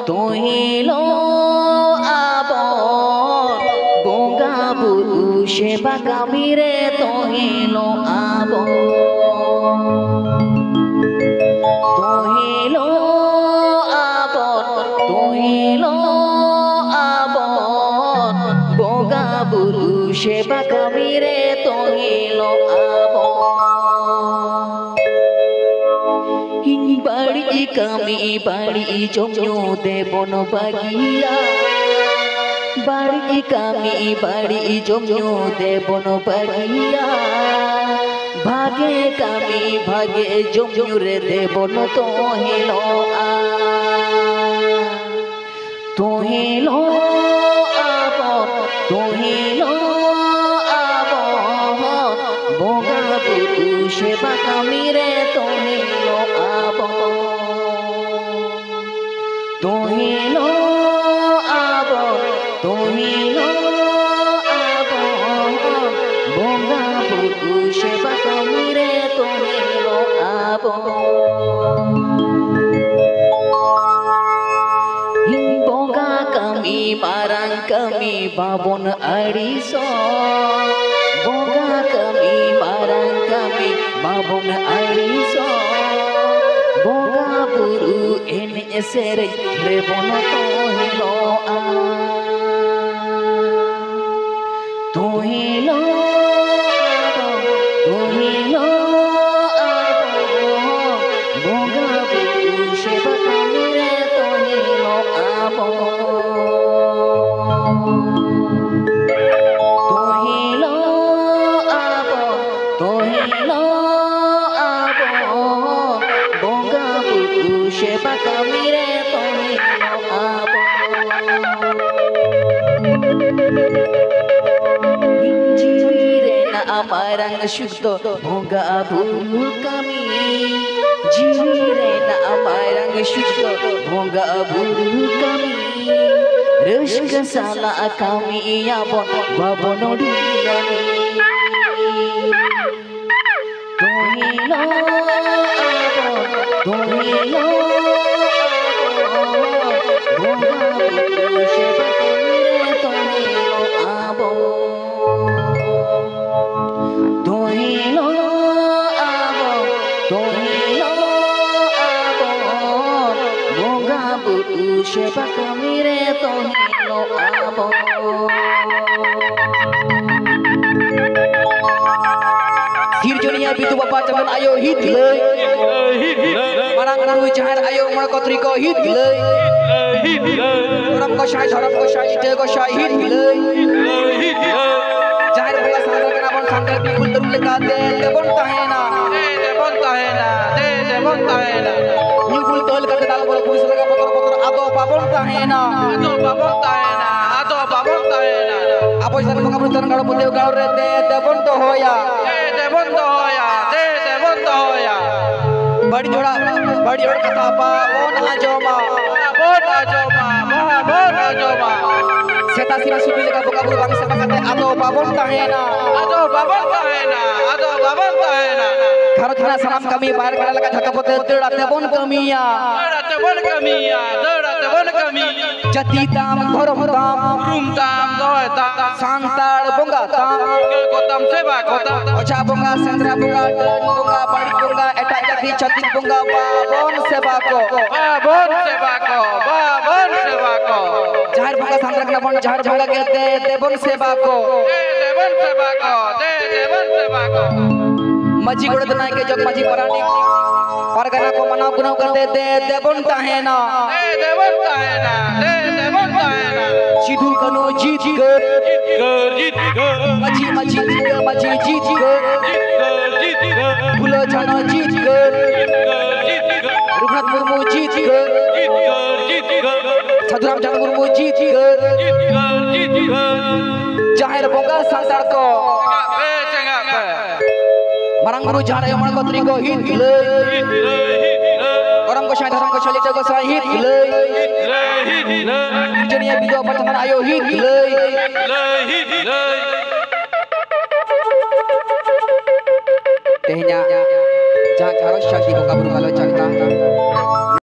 Tuhilo abon Bunga buru seba kamire Tuhilo abon Tuhilo abon Tuhilo abon Bunga buru seba kamire Tuhilo abon Bari kami bari jomyo debon bagia Bari kami bari jomyo debon bagia Bhage kami bhage jomyo re debon tohilo Tohilo abon Tohilo abon Boga buru seba kami re tohilo Tuhilo abon, tuhilo abon, bunga buru seba kamire tuhilo abon. Bunga kami marang kami babon ariso, bunga kami marang kami babon ariso. Boga buru ene sere rebono tohilo Tuhilo Tuhilo Boga buru seba kamire tohilo Tuhilo Tuhilo Seba kamire tohilo Jivire na amarang syukto Boga buru kami Jivire na amarang syukto Boga buru kami Reshka sala kami yabon babono dinami Tuhilo Tuhilo Bunga buru seba kamire tohilo abon Tuhilo abon Tuhilo abon Bunga buru seba kamire tohilo abon Sirjonia bitu bapak teman ayo hit leuy Marang nanggu jahar ayo mara kotriko hit leuy Orang ko syai ide ko syai hit leuy Jahar bala sandal kenapon sandal pikul terus lekate debon tahena debon tahena nyukul tol kate dal bol pulis lega potor ado babon tahena Apo san mga brutan karo putih karo rete debon tohoya Badi joda kata babon ajoma Seta sira supi lega kabur bang seta kate ado babon tahena Karo thana salam kami bahar kala lega dhaka pote dera debon kamiya Jati tam dhorom tam rum tam doy tam santar bonga tam kotam seba kotam ocha bonga sendra bonga den bonga bari bonga eta jati jati bonga babon seba ko jahar bonga sandra kana bon jahar bonga ke debon seba ko maji godo dana ke jog maji parani pargana ko manaw gunaw kate debon tahena Sidhu kanu jit ger maji jit ger Bulo chana jit ger Rupnath Murmu jit ger Sadhuram Chandra Murmu jit ger Jahar bonga santar ko Marang guru jahar ayo marang kotriko hit leuy Orang ko syai dharam ko syali jago sai hit leuy Dunia bido pacaran ayo hit leuy tehnya jangan harus syadi buka berbalo cerita